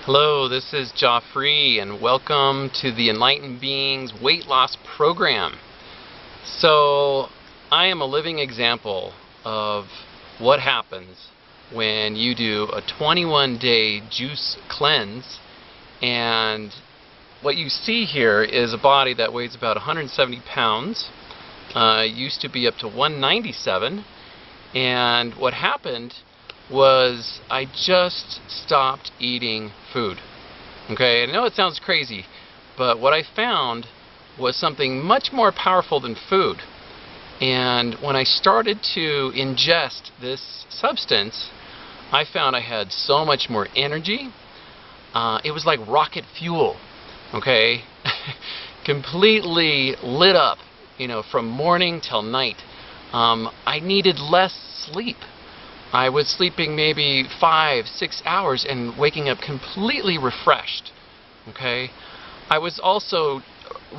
Hello, this is Joffrey, and welcome to the Enlightened Beings Weight Loss Program. So, I am a living example of what happens when you do a 21-day juice cleanse, and what you see here is a body that weighs about 170 pounds, used to be up to 197, and what happened was I just stopped eating food. Okay, I know it sounds crazy, but what I found was something much more powerful than food. And when I started to ingest this substance, I found I had so much more energy. It was like rocket fuel, okay? Completely lit up, from morning till night. I needed less sleep. I was sleeping maybe 5-6 hours and waking up completely refreshed. Okay, I was also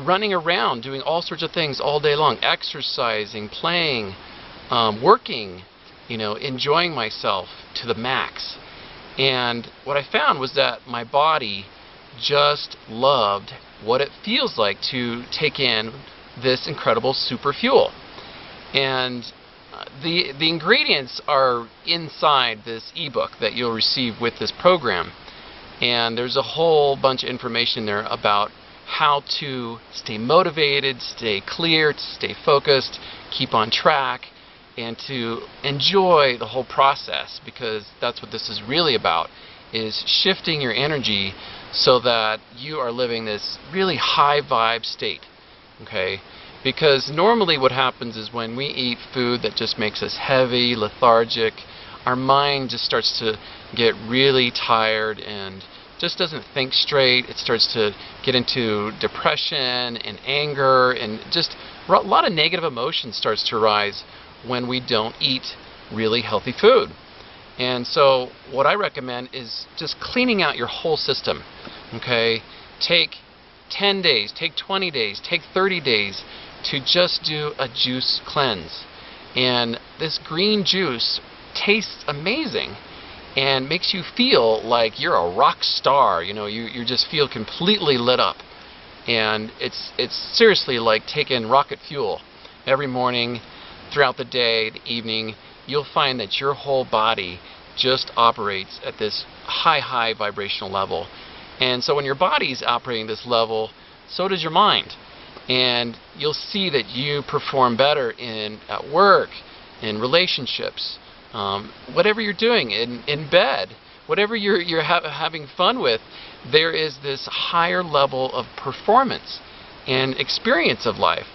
running around doing all sorts of things all day long, exercising, playing, working, enjoying myself to the max. And what I found was that my body just loved what it feels like to take in this incredible super fuel. And the ingredients are inside this ebook that you'll receive with this program, and there's a whole bunch of information there about how to stay motivated, stay clear, stay focused, keep on track, and to enjoy the whole process, because that's what this is really about, is shifting your energy so that you are living this really high vibe state. Okay, because normally what happens is when we eat food that just makes us heavy, lethargic, our mind just starts to get really tired and just doesn't think straight. It starts to get into depression and anger, and just a lot of negative emotion starts to arise when we don't eat really healthy food. And so what I recommend is just cleaning out your whole system. Okay, take 10 days, take 20 days, take 30 days to just do a juice cleanse. And this green juice tastes amazing and makes you feel like you're a rock star. You just feel completely lit up. And it's seriously like taking rocket fuel. Every morning, throughout the day, the evening, you'll find that your whole body just operates at this high vibrational level. And so when your body's operating this level, so does your mind. And you'll see that you perform better at work, in relationships, whatever you're doing, in bed, whatever you're having fun with. There is this higher level of performance and experience of life.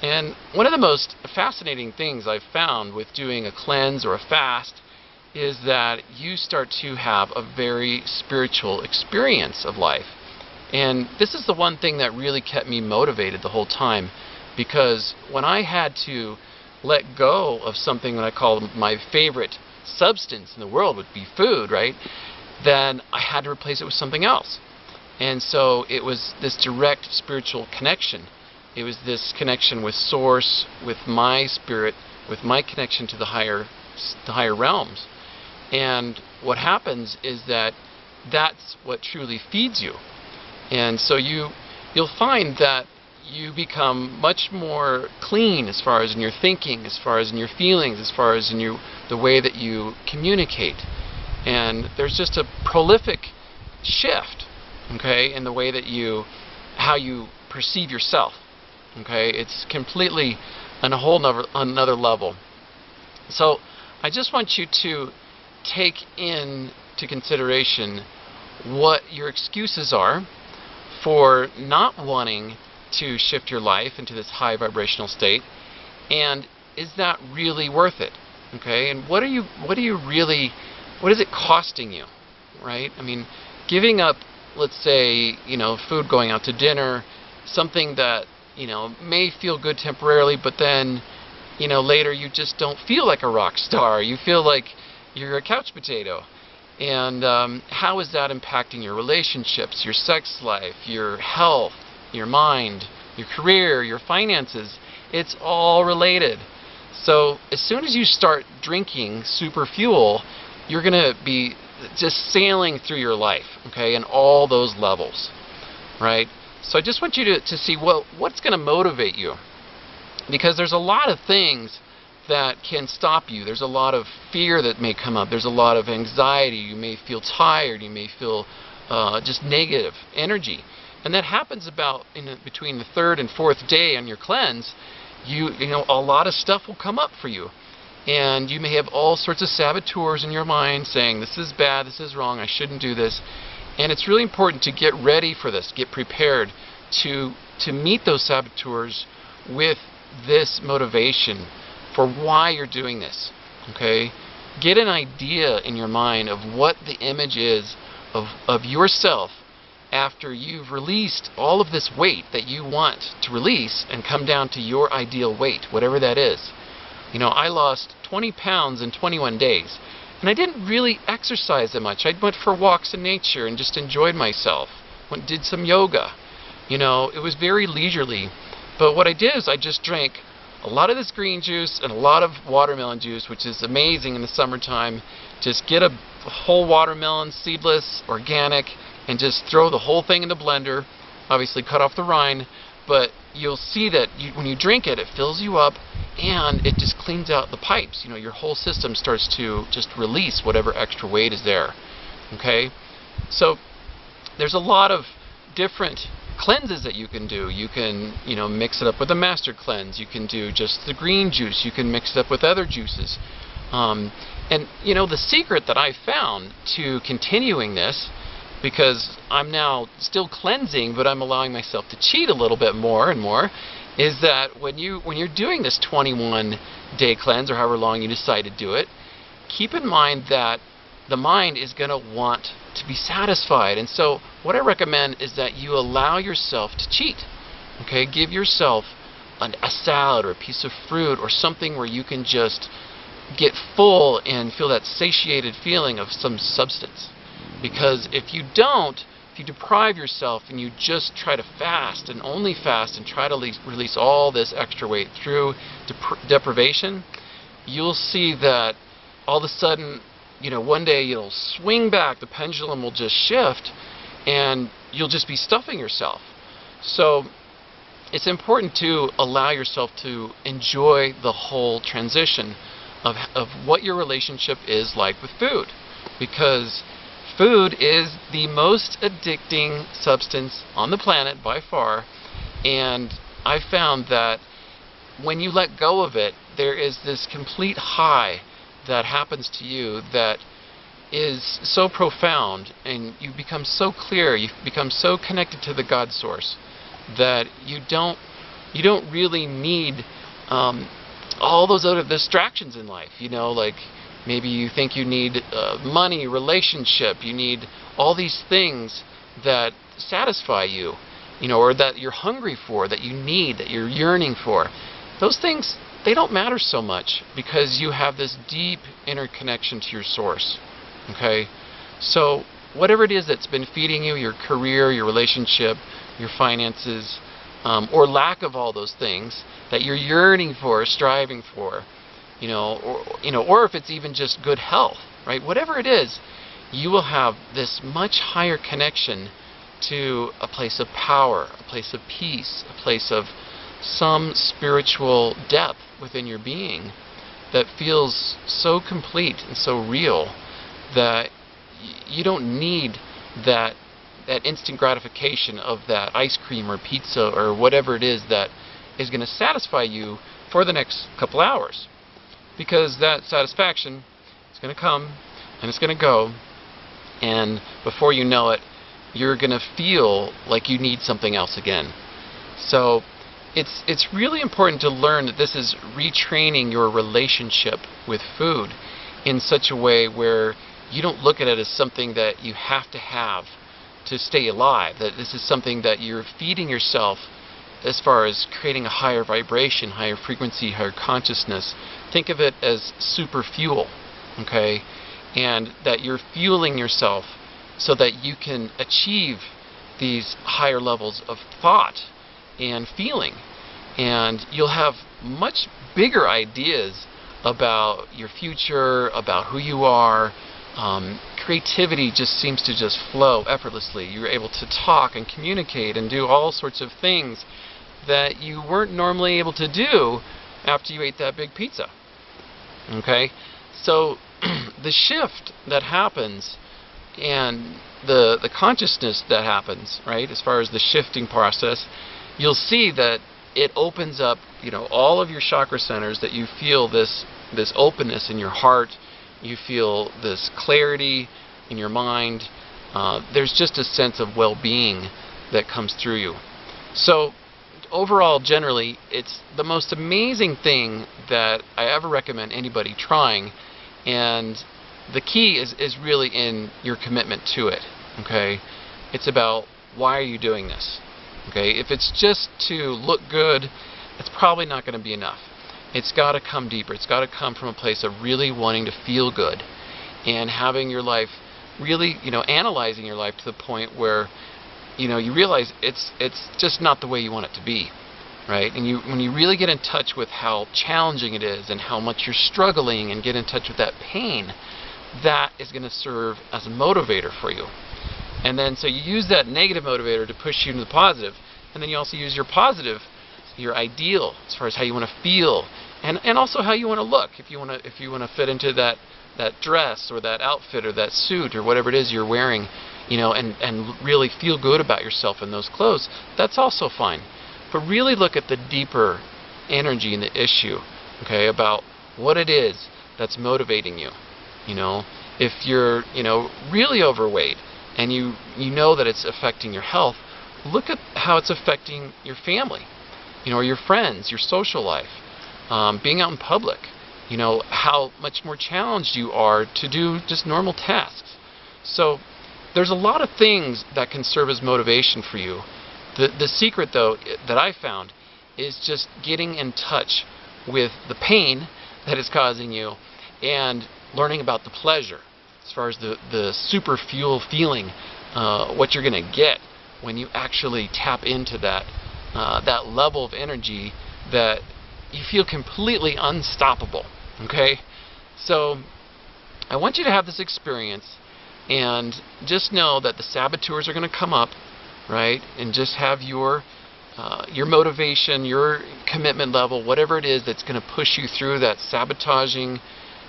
And one of the most fascinating things I've found with doing a cleanse or a fast is that you start to have a very spiritual experience of life. And this is the one thing that really kept me motivated the whole time, because when I had to let go of something that I call my favorite substance in the world, would be food, right? Then I had to replace it with something else. And so it was this direct spiritual connection. It was this connection with Source, with my spirit, with my connection to the higher realms. And what happens is that that's what truly feeds you. And so you'll find that you become much more clean as far as in your thinking, as far as in your feelings, as far as in the way that you communicate. And there's just a prolific shift, okay, in the way that how you perceive yourself. Okay, it's completely on a whole another level. So I just want you to take into consideration what your excuses are for not wanting to shift your life into this high vibrational state, and is that really worth it? Okay, and what is it costing you, right? I mean, giving up, let's say, food, going out to dinner, something that may feel good temporarily, but then later you just don't feel like a rock star. You feel like you're a couch potato. And how is that impacting your relationships, your sex life, your health, your mind, your career, your finances? It's all related. So as soon as you start drinking super fuel, you're going to be just sailing through your life, okay, in all those levels, right? So I just want you to see, well, what's going to motivate you? Because there's a lot of things that can stop you. There's a lot of fear that may come up. There's a lot of anxiety. You may feel tired. You may feel just negative energy. And that happens about between the third and fourth day on your cleanse. You know, a lot of stuff will come up for you. And you may have all sorts of saboteurs in your mind saying, this is bad, this is wrong, I shouldn't do this. And it's really important to get ready for this, get prepared to meet those saboteurs with this motivation for why you're doing this. Okay? Get an idea in your mind of what the image is of yourself after you've released all of this weight that you want to release and come down to your ideal weight, whatever that is. You know, I lost 20 pounds in 21 days, and I didn't really exercise that much. I went for walks in nature and just enjoyed myself. Did some yoga. You know, it was very leisurely. But what I did is I just drank a lot of this green juice and a lot of watermelon juice, which is amazing in the summertime. Just get a whole watermelon, seedless, organic, and just throw the whole thing in the blender. Obviously cut off the rind, but you'll see that when you drink it, it fills you up and it just cleans out the pipes. You know, your whole system starts to just release whatever extra weight is there. Okay? So there's a lot of different cleanses that you can do. You can, you know, mix it up with a master cleanse. You can do just the green juice. You can mix it up with other juices. And, you know, the secret that I found to continuing this, because I'm now still cleansing, but I'm allowing myself to cheat a little bit more and more, is that when you're doing this 21-day cleanse, or however long you decide to do it, keep in mind that the mind is going to want to be satisfied. And so what I recommend is that you allow yourself to cheat. Okay, give yourself a salad or a piece of fruit or something where you can just get full and feel that satiated feeling of some substance. Because if you don't, if you deprive yourself and you just try to fast and only fast and try to release all this extra weight through deprivation, you'll see that all of a sudden, you know, one day you'll swing back, the pendulum will just shift, and you'll just be stuffing yourself. So it's important to allow yourself to enjoy the whole transition of what your relationship is like with food. Because food is the most addicting substance on the planet by far, and I found that when you let go of it, there is this complete high that happens to you that is so profound, and you become so clear, you become so connected to the God source that you don't really need all those other distractions in life. You know, like maybe you think you need money, relationship, you need all these things that satisfy you, you know, or that you're hungry for, that you need, that you're yearning for. Those things, they don't matter so much because you have this deep inner connection to your source. Okay? So whatever it is that's been feeding you, your career, your relationship, your finances, or lack of all those things that you're yearning for, striving for, or if it's even just good health, right? Whatever it is, you will have this much higher connection to a place of power, a place of peace, a place of some spiritual depth within your being that feels so complete and so real that you don't need that instant gratification of that ice cream or pizza or whatever it is that is going to satisfy you for the next couple hours. Because that satisfaction is going to come and it's going to go, and before you know it, you're going to feel like you need something else again. So it's really important to learn that this is retraining your relationship with food in such a way where you don't look at it as something that you have to stay alive, that this is something that you're feeding yourself as far as creating a higher vibration, higher frequency, higher consciousness. Think of it as super fuel, okay? And that you're fueling yourself so that you can achieve these higher levels of thought and feeling. And you'll have much bigger ideas about your future, about who you are, Creativity just seems to just flow effortlessly. You're able to talk and communicate and do all sorts of things that you weren't normally able to do after you ate that big pizza. Okay? So the shift that happens and the consciousness that happens, right, as far as the shifting process, you'll see that it opens up, all of your chakra centers, that you feel this openness in your heart. You feel this clarity in your mind. There's just a sense of well-being that comes through you. So overall, generally, it's the most amazing thing that I ever recommend anybody trying, and the key is really in your commitment to it. Okay, it's about, why are you doing this? Okay, if it's just to look good, it's probably not going to be enough. It's got to come deeper. It's got to come from a place of really wanting to feel good and having your life really, analyzing your life to the point where, you realize it's just not the way you want it to be, right? And when you really get in touch with how challenging it is and how much you're struggling and get in touch with that pain, that is going to serve as a motivator for you. And then so you use that negative motivator to push you into the positive, and then you also use your positive, your ideal, as far as how you want to feel, and also how you want to look. If you want to fit into that dress or that outfit or that suit or whatever it is you're wearing, and really feel good about yourself in those clothes, that's also fine. But really look at the deeper energy in the issue, okay, about what it is that's motivating you. If you're, really overweight and you know that it's affecting your health, look at how it's affecting your family, or your friends, your social life, being out in public, how much more challenged you are to do just normal tasks. So there's a lot of things that can serve as motivation for you. The secret, though, that I found is just getting in touch with the pain that is causing you and learning about the pleasure, as far as the super fuel feeling, what you're going to get when you actually tap into that level of energy that you feel completely unstoppable. Okay? So I want you to have this experience and just know that the saboteurs are going to come up, right? And just have your motivation, your commitment level, whatever it is that's going to push you through that sabotaging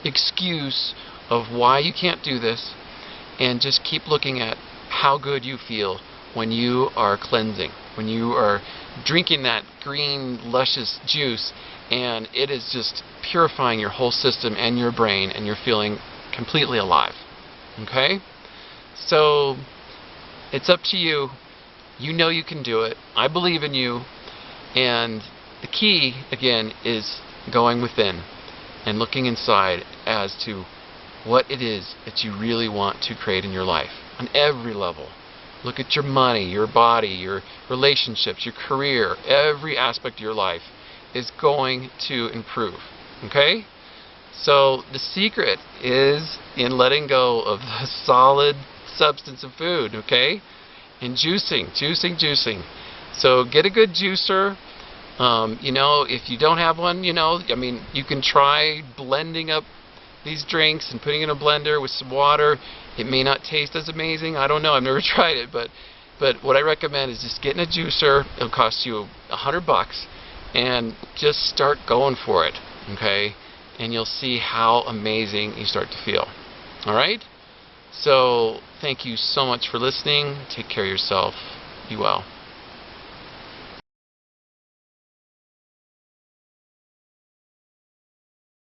excuse of why you can't do this, and just keep looking at how good you feel when you are cleansing, when you are drinking that green, luscious juice, and it is just purifying your whole system and your brain, and you're feeling completely alive. Okay? So it's up to you. You know you can do it. I believe in you. And the key, again, is going within and looking inside as to what it is that you really want to create in your life on every level. Look at your money, your body, your relationships, your career. Every aspect of your life is going to improve. Okay? So the secret is in letting go of the solid substance of food, okay? And juicing. So get a good juicer. If you don't have one, you can try blending up these drinks and putting it in a blender with some water. It may not taste as amazing. I don't know. I've never tried it, but what I recommend is just getting a juicer. It'll cost you $100, and just start going for it, okay? And you'll see how amazing you start to feel. All right? So thank you so much for listening. Take care of yourself. Be well.